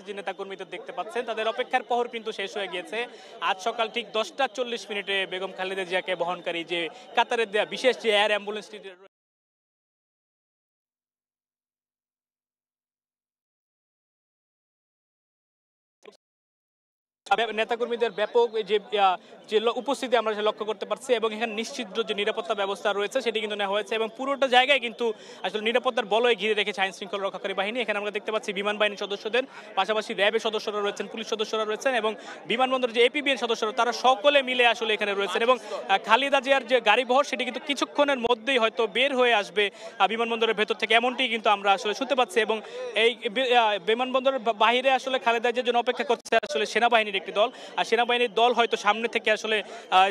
যে নেতাকর্মীদের দেখতে পাচ্ছেন তাদের অপেক্ষার প্রহর কিন্তু শেষ হয়ে গিয়েছে। আজ সকাল ঠিক 10টা 40 মিনিটে বেগম খালেদা জিয়াকে বহনকারী যে কাতারের দেয়া বিশেষ যে এয়ার অ্যাম্বুলেন্সটি নেতাকর্মীদের ব্যাপক যে উপস্থিতি আমরা লক্ষ্য করতে পারছি এবং এখানে নিশ্চিদ্র যে নিরাপত্তা ব্যবস্থা রয়েছে সেটি কিন্তু নেওয়া হয়েছে এবং পুরোটা জায়গায় কিন্তু আসলে নিরাপত্তার বলয় ঘিরে রেখেছে আইন শৃঙ্খলা রক্ষাকারী বাহিনী। এখানে আমরা দেখতে পাচ্ছি বিমান বাহিনীর সদস্যদের পাশাপাশি র্যাবের সদস্যরা রয়েছেন, পুলিশ সদস্যরা রয়েছেন এবং বিমানবন্দরের যে এপিবিএর সদস্যরা তারা সকলে মিলে আসলে এখানে রয়েছেন এবং খালেদা জিয়ার যে গাড়িবহর সেটি কিন্তু কিছুক্ষণের মধ্যেই হয়তো বের হয়ে আসবে বিমানবন্দরের ভেতর থেকে, এমনটি কিন্তু আমরা আসলে শুনতে পাচ্ছি। এবং এই বিমানবন্দরের বাহিরে আসলে খালেদা জিয়ার জন্য অপেক্ষা করছে আসলে সেনাবাহিনীর একটি দল, আর সেনাবাহিনীর দল হয়তো সামনে থেকে আসলে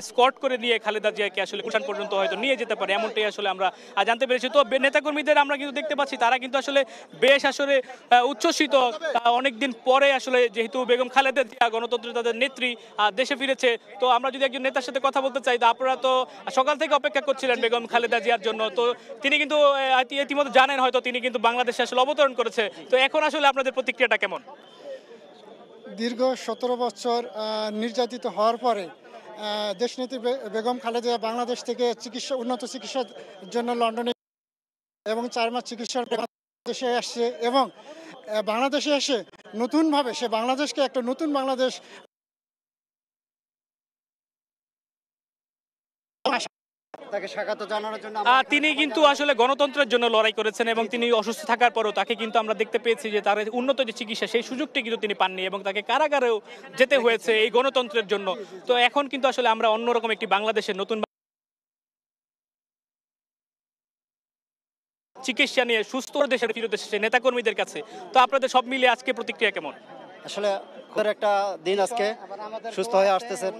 স্কট করে নিয়ে খালেদা জিয়াকে আসলে গুলশান পর্যন্ত হয়তো নিয়ে যেতে পারে, এমনটাই আসলে আমরা জানতে পেরেছি। তো নেতাকর্মীদের আমরা কিন্তু দেখতে পাচ্ছি তারা কিন্তু আসলে বেশ আসলে উচ্ছ্বসিত, অনেকদিন পরে আসলে যেহেতু বেগম খালেদা জিয়া গণতন্ত্রের তাদের নেত্রী দেশে ফিরেছে। তো আমরা যদি একজন নেতার সাথে কথা বলতে চাই, তো আপনারা তো সকাল থেকে অপেক্ষা করছিলেন বেগম খালেদা জিয়ার জন্য, তো তিনি কিন্তু ইতিমধ্যে জানেন হয়তো তিনি কিন্তু বাংলাদেশে আসলে অবতরণ করেছে, তো এখন আসলে আপনাদের প্রতিক্রিয়াটা কেমন? দীর্ঘ 17 বছর নির্যাতিত হওয়ার পরে দেশনেত্রী বেগম খালেদা বাংলাদেশ থেকে উন্নত চিকিৎসার জন্য লন্ডনে এবং 4 মাস চিকিৎসার দেশে আসছে এবং বাংলাদেশে এসে নতুনভাবে সে বাংলাদেশকে একটা নতুন বাংলাদেশ তাকে স্বাগত জানানোর জন্য তিনি কিন্তু আসলে গণতন্ত্রের জন্য লড়াই করেছেন এবং তিনি অসুস্থ থাকার পরও তাকে কিন্তু আমরা দেখতে পেয়েছি যে তার উন্নত যে চিকিৎসা সেই সুযোগটি কিন্তু তিনি পাননি এবং তাকে কারাগারেও যেতে হয়েছে এই গণতন্ত্রের জন্য। তো এখন কিন্তু আসলে আমরা অন্যরকম একটি বাংলাদেশের নতুন চিকিৎসা নিয়ে সুস্থ দেশের ফিরত এসেছে নেতাকর্মীদের কাছে। তো আপনাদের সব মিলিয়ে আজকে প্রতিক্রিয়া কেমন? আসলে একটা দিন আজকে সুস্থ হয়ে আসতেছেন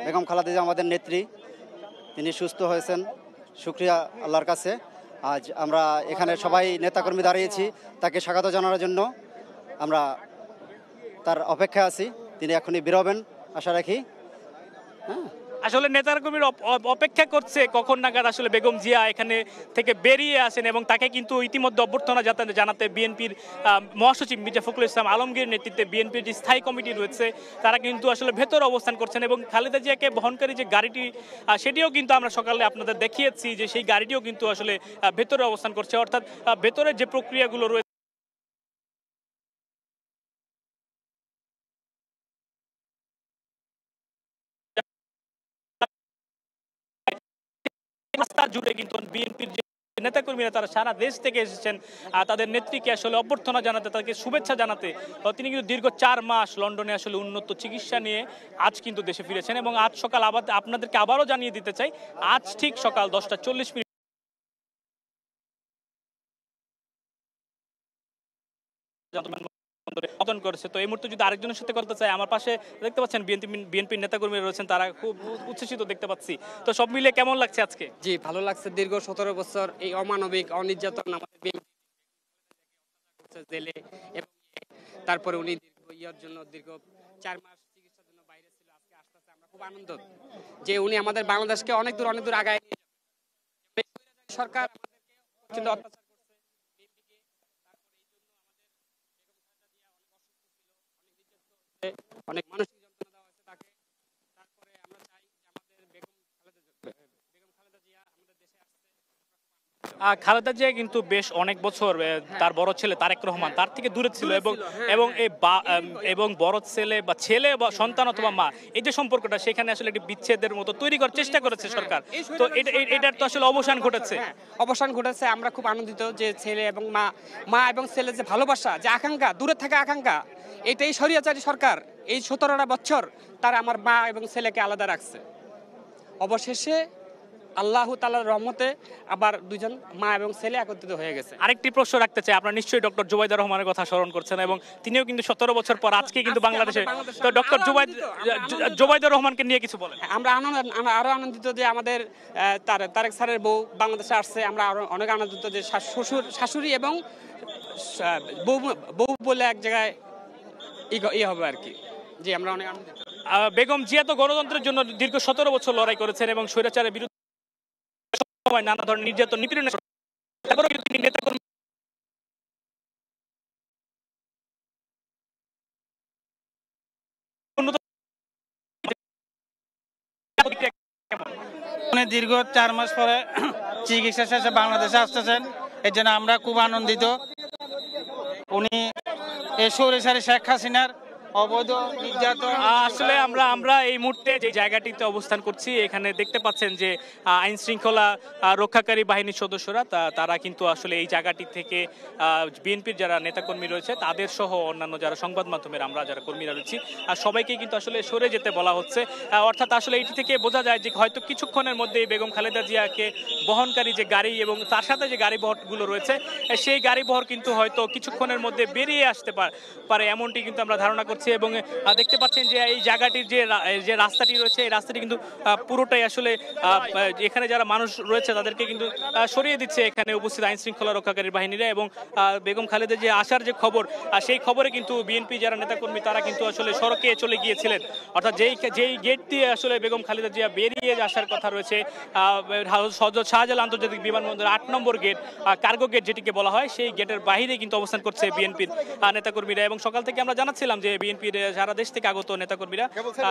বেগম খালেদা জিয়া আমাদের নেত্রী, তিনি সুস্থ হয়েছেন, শুকরিয়া আল্লাহর কাছে। আজ আমরা এখানে সবাই নেতাকর্মী দাঁড়িয়েছি তাকে স্বাগত জানানোর জন্য, আমরা তার অপেক্ষায় আছি, তিনি এখনই বেরোবেন আশা রাখি। হ্যাঁ, আসলে নেতাকর্মীরা অপেক্ষা করছে কখন নাগাদ আসলে বেগম জিয়া এখানে থেকে বেরিয়ে আসেন এবং তাকে কিন্তু ইতিমধ্যে অভ্যর্থনা জানাতে বিএনপির মহাসচিব মির্জা ফখরুল ইসলাম আলমগীর নেতৃত্বে বিএনপির যে স্থায়ী কমিটি রয়েছে তারা কিন্তু আসলে ভেতরে অবস্থান করছেন এবং খালেদা জিয়াকে বহনকারী যে গাড়িটি সেটিও কিন্তু আমরা সকালে আপনাদের দেখিয়েছি যে সেই গাড়িটিও কিন্তু আসলে ভেতরে অবস্থান করছে, অর্থাৎ ভেতরের যে প্রক্রিয়াগুলো রয়েছে জুড়ে কিন্তু বিএনপির যে নেতাকর্মীরা তারা সারা দেশ থেকে এসেছেন তাদের নেত্রীকে আসলে অভ্যর্থনা জানাতে, তাদেরকে শুভেচ্ছা জানাতে। তিনি কিন্তু দীর্ঘ 4 মাস লন্ডনে আসলে উন্নত চিকিৎসা নিয়ে আজ কিন্তু দেশে ফিরেছেন এবং আজ সকাল আপনাদেরকে আবারও জানিয়ে দিতে চাই, আজ ঠিক সকাল 10টা 40 মিনিট পতন করেছে। তো এই মুহূর্তে যদি আরেকজনের সাথে করতে চাই, আমার পাশে দেখতে পাচ্ছেন বিএনপির নেতাকর্মী রয়েছেন, তারা খুব উচ্ছ্বসিত দেখতে পাচ্ছি। তো সব মিলিয়ে কেমন লাগছে আজকে? জি, ভালো লাগছে। দীর্ঘ 17 বছর এই অমানবিক অনির্যাতন আমাদের জেলে এবং তারপরে উনি দীর্ঘ 4 মাস চিকিৎসার জন্য বাইরে ছিল, আজকে আসতেছে। আমরা খুব আনন্দ যে উনি আমাদের বাংলাদেশকে অনেক দূর আগায় নিয়ে যাবে। সরকার আমাদেরকে কিন্তু অত্যাচার করছে, বিএনপিকে, তারপরে এই জন্য আমাদের অনেক মানসিক যন্ত্রণা দেওয়া হয়েছে তাকে। তারপরে আমরা চাই যে আমাদের বেগম খালেদা জিয়া আমাদের দেশে আসছে। খালেদা জিয়া কিন্তু বেশ অনেক বছর তার বড় ছেলে তারেক রহমান তার থেকে দূরে ছিল এবং বড় ছেলে বা সন্তান অথবা মা এই যে সম্পর্কটা সেখানে আসলে একটি বিচ্ছেদের মতো তৈরি করার চেষ্টা করেছে সরকার। তো এটার তো আসলে অবসান ঘটেছে। আমরা খুব আনন্দিত যে ছেলে এবং মা এবং ছেলে যে ভালোবাসা, যে আকাঙ্ক্ষা, দূরে থাকা আকাঙ্ক্ষা, এটাই স্বৈরাচারী সরকার এই 17টা বছর তারা আমার মা এবং ছেলেকে আলাদা রাখছে। অবশেষে আল্লাহ তাআলার রহমতে আবার দুজন মা এবং ছেলে একত্রিত হয়ে গেছে। আরেকটি প্রশ্ন রাখতে চাই, আপনারা নিশ্চয়ই ডক্টর জুবাইদা রহমানের কথা স্মরণ করছেন এবং তিনিও কিন্তু 17 বছর পর আজকে কিন্তু বাংলাদেশে। তো ডক্টর জুবাইদা রহমানকে নিয়ে কিছু বলেন। আমরা আরো আনন্দিত যে আমাদের তারেক স্যারের বউ বাংলাদেশে আসছে। আমরা আরো অনেক আনন্দিত যে শাশুড়ি এবং বউ বলে এক জায়গায় হবে আর কি। জি, আমরা অনেক আনন্দিত। বেগম জিয়া তো গণতন্ত্রের জন্য দীর্ঘ 17 বছর লড়াই করেছেন এবং স্বৈরাচারের বিরুদ্ধে নানা ধরনের নির্যাতন নিপীড়নের উনি দীর্ঘ 4 মাস পরে চিকিৎসা শেষে বাংলাদেশে আসতেছেন, এর জন্য আমরা খুব আনন্দিত। উনি এই সরিষারি শেখ হাসিনার অবৈধ নির্যাতন আসলে আমরা এই মুহূর্তে যে জায়গাটিতে অবস্থান করছি, এখানে দেখতে পাচ্ছেন যে আইন শৃঙ্খলা রক্ষাকারী বাহিনীর সদস্যরা তারা কিন্তু আসলে এই জায়গাটি থেকে বিএনপির যারা নেতাকর্মী রয়েছে তাদের সহ অন্যান্য যারা সংবাদ মাধ্যমের আমরা যারা কর্মীরা রয়েছি আর সবাইকে কিন্তু আসলে সরে যেতে বলা হচ্ছে। অর্থাৎ আসলে এটি থেকে বোঝা যায় যে হয়তো কিছুক্ষণের মধ্যে বেগম খালেদা জিয়াকে বহনকারী যে গাড়ি এবং তার সাথে যে গাড়ি বহরগুলো রয়েছে সেই গাড়ি বহর কিন্তু হয়তো কিছুক্ষণের মধ্যে বেরিয়ে আসতে পারে এমনটি কিন্তু আমরা ধারণা করছি। এবং দেখতে পাচ্ছেন যে এই জায়গাটির যে রাস্তাটি রয়েছে এই রাস্তাটি কিন্তু পুরোটাই আসলে এখানে যারা মানুষ রয়েছে তাদেরকে কিন্তু সরিয়ে দিচ্ছে এখানে উপস্থিত আইন শৃঙ্খলা রক্ষাকারী বাহিনীরা। এবং বেগম খালেদা যে আসার যে খবর সেই খবরে কিন্তু বিএনপি যারা নেতাকর্মী তারা কিন্তু আসলে সড়কে চলে গিয়েছিলেন। অর্থাৎ যেই গেট দিয়ে আসলে বেগম খালেদা জিয়া বেরিয়ে আসার কথা রয়েছে শাহজালাল আন্তর্জাতিক বিমানবন্দর 8 নম্বর গেট, কার্গো গেট যেটিকে বলা হয়, সেই গেটের বাইরে কিন্তু অবস্থান করছে বিএনপির নেতাকর্মীরা। এবং সকাল থেকে আমরা জানাচ্ছিলাম যে বিএনপির সারা দেশ থেকে আগত নেতাকর্মীরা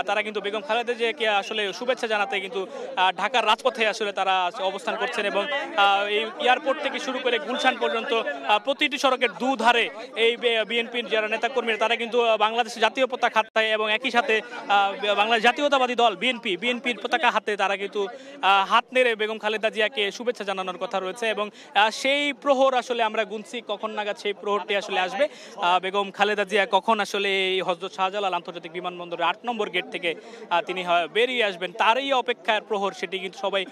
তারা কিন্তু বেগম খালেদা জিয়াকে আসলে শুভেচ্ছা জানাতে কিন্তু ঢাকার রাজপথে আসলে তারা অবস্থান করছেন। এবং এই এয়ারপোর্ট থেকে শুরু করে গুলশান পর্যন্ত প্রতিটি সড়কের দুধারে এই বিএনপির যারা নেতাকর্মীরা তারা কিন্তু বাংলাদেশের জাতীয় পতাকা হাতে এবং একই সাথে বাংলাদেশ জাতীয়তাবাদী দল বিএনপির পতাকা হাতে তারা কিন্তু হাত নেড়ে বেগম খালেদা জিয়াকে শুভেচ্ছা জানানোর কথা রয়েছে। এবং সেই প্রহর আসলে আমরা গুনছি কখন নাগাদ সেই প্রহরটি আসলে আসবে, বেগম খালেদা জিয়া কখন আসলে এই হযরত শাহজালাল আন্তর্জাতিক বিমানবন্দরের 8 নম্বর গেট থেকে তিনি বেরিয়ে আসবেন তারই অপেক্ষার প্রহর সেটি কিন্তু সবাই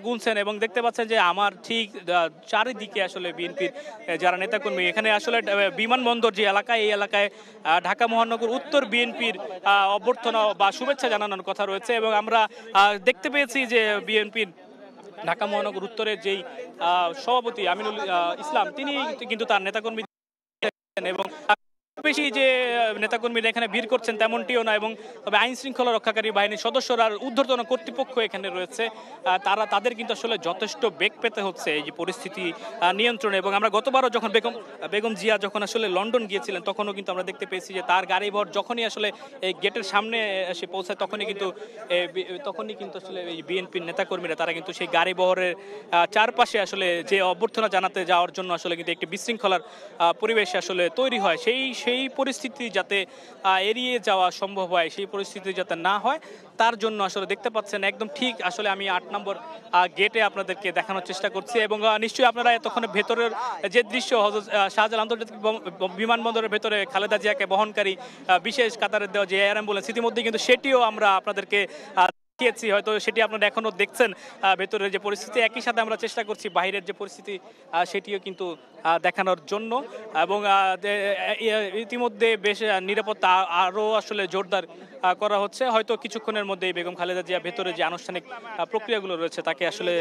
গুনছেন। এবং দেখতে পাচ্ছেন যে আমার ঠিক চারিদিকে আসলে বিএনপির যারা নেতাকর্মী এখানে আসলে বিমানবন্দর যে এলাকায় এই এলাকায় ঢাকা মহানগর উত্তর বিএনপির অভ্যর্থনা বা শুভেচ্ছা জানানোর কথা রয়েছে। এবং আমরা দেখতে পেয়েছি যে বিএনপির ঢাকা মহানগর উত্তরের যেই সভাপতি আমিনুল ইসলাম তিনি কিন্তু তার নেতাকর্মী এবং বেশি যে নেতাকর্মীরা এখানে ভিড় করছেন তেমনটিও না। এবং তবে আইন শৃঙ্খলা রক্ষাকারী বাহিনীর সদস্যরা ঊর্ধ্বতন কর্তৃপক্ষ এখানে রয়েছে, তাদের কিন্তু আসলে যথেষ্ট বেগ পেতে হচ্ছে এই যে পরিস্থিতি নিয়ন্ত্রণে। এবং আমরা গতবারও যখন বেগম জিয়া যখন আসলে লন্ডন গিয়েছিলেন তখনও কিন্তু আমরা দেখতে পেয়েছি যে তার গাড়ি ভর যখনই আসলে এই গেটের সামনে এসে পৌঁছায় তখনই কিন্তু আসলে এই বিএনপির নেতাকর্মীরা তারা কিন্তু সেই গাড়ি বহরের চারপাশে আসলে যে অভ্যর্থনা জানাতে যাওয়ার জন্য আসলে কিন্তু একটি বিশৃঙ্খলার পরিবেশ আসলে তৈরি হয়। সেই পরিস্থিতি যাতে এড়িয়ে যাওয়া সম্ভব হয়, সেই পরিস্থিতি যাতে না হয় তার জন্য আসলে দেখতে পাচ্ছেন একদম ঠিক আসলে আমি 8 নম্বর গেটে আপনাদেরকে দেখানোর চেষ্টা করছি। এবং নিশ্চয়ই আপনারা তখন ভেতরের যে দৃশ্য শাহজালাল আন্তর্জাতিক বিমানবন্দরের ভেতরে খালেদা জিয়াকে বহনকারী বিশেষ কাতারের দেওয়া যে এয়ার অ্যাম্বুলেন্স ইতিমধ্যে কিন্তু সেটিও আমরা আপনাদেরকে দেখিয়েছি, হয়তো সেটি আপনারা এখনো দেখছেন ভেতরের যে পরিস্থিতি। একই সাথে আমরা চেষ্টা করছি বাইরের যে পরিস্থিতি সেটিও কিন্তু দেখানোর জন্য। এবং ইতিমধ্যে বেশ নিরাপত্তা আরও আসলে জোরদার করা হচ্ছে। হয়তো কিছুক্ষণের মধ্যেই বেগম খালেদা জিয়া ভেতরে যে আনুষ্ঠানিক প্রক্রিয়াগুলো রয়েছে তাকে আসলে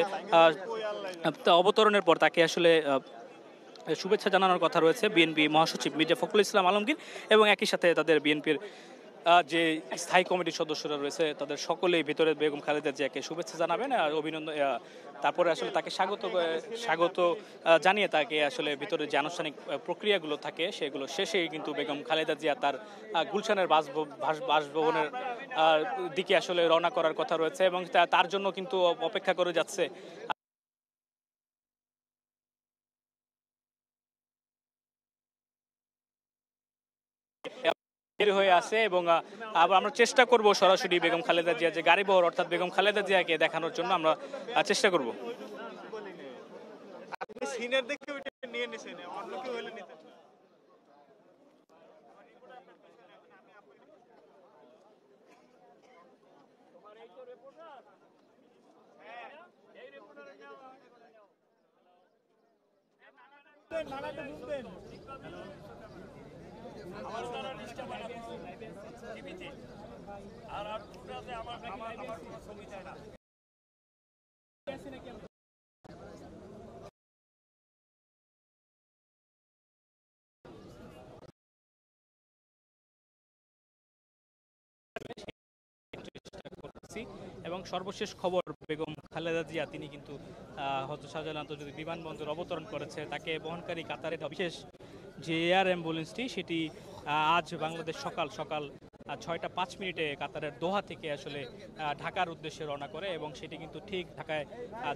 অবতরণের পর তাকে আসলে শুভেচ্ছা জানানোর কথা রয়েছে বিএনপি মহাসচিব মির্জা ফখরুল ইসলাম আলমগীর এবং একই সাথে তাদের বিএনপির যে স্থায়ী কমিটির সদস্যরা রয়েছে তাদের সকলেই ভিতরে বেগম খালেদা জিয়াকে শুভেচ্ছা জানাবেন আর অভিনন্দন, তারপরে আসলে তাকে স্বাগত জানিয়ে তাকে আসলে ভিতরে যে আনুষ্ঠানিক প্রক্রিয়াগুলো থাকে সেগুলো শেষেই কিন্তু বেগম খালেদা জিয়া তার গুলশানের বাসভবনের দিকে আসলে রওনা করার কথা রয়েছে। এবং তার জন্য কিন্তু অপেক্ষা করে যাচ্ছে হয়ে আছে। এবং আমরা চেষ্টা করব সরাসরি বেগম খালেদা জিয়া যে গাড়ি বহর অর্থাৎ বেগম খালেদা জিয়াকে দেখানোর জন্য আমরা চেষ্টা করব। এবং সর্বশেষ খবর বেগম খালেদা জিয়া তিনি কিন্তু হযরত শাহজালাল আন্তর্জাতিক বিমানবন্দর অবতরণ করেছে। তাকে বহনকারী কাতারের বিশেষ যে এয়ার অ্যাম্বুলেন্সটি সেটি আজ বাংলাদেশ সকাল 6টা 5 মিনিটে কাতারের দোহা থেকে আসলে ঢাকার উদ্দেশ্যে রওনা করে এবং সেটি কিন্তু ঠিক ঢাকায়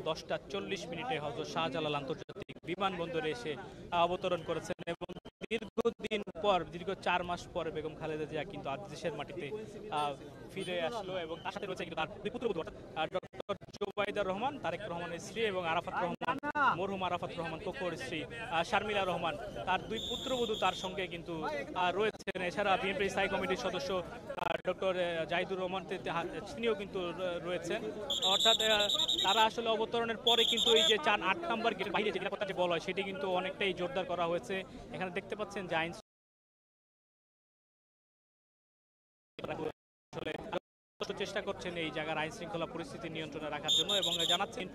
10টা 40 মিনিটে হযরত শাহজালাল আন্তর্জাতিক বিমানবন্দরে এসে অবতরণ করেছেন এবং দীর্ঘ 4 মাস পর বেগম খালেদা জিয়া কিন্তু আজ দেশের মাটিতে ফিরে আসলো এবং তার সাথে রয়েছে কিন্তু তার দুই পুত্রবধূ ডক্টর জোবাইদা রহমান, তারেক রহমানের স্ত্রী এবং আরাফাত রহমান, মরহুম আরাফাত রহমান কোকোর স্ত্রী শারমিলা রহমান, তার দুই পুত্রবধূ তার সঙ্গে কিন্তু রয়েছেন। এছাড়া বিএনপি স্থায়ী কমিটির সদস্য ডক্টর জাহিদুর রহমান তিনিও কিন্তু রয়েছেন। অর্থাৎ তারা আসলে অবতরণের পরে কিন্তু এই যে 8 নম্বর গেটের বাইরে যে নিরাপত্তা যে বল হয় সেটি কিন্তু অনেকটাই জোরদার করা হয়েছে। এখানে দেখতে পাচ্ছেন যে আইন চেষ্টা করছেন এই জায়গার আইন শৃঙ্খলা পরিস্থিতি নিয়ন্ত্রণে রাখার জন্য এবং জানাচ্ছেন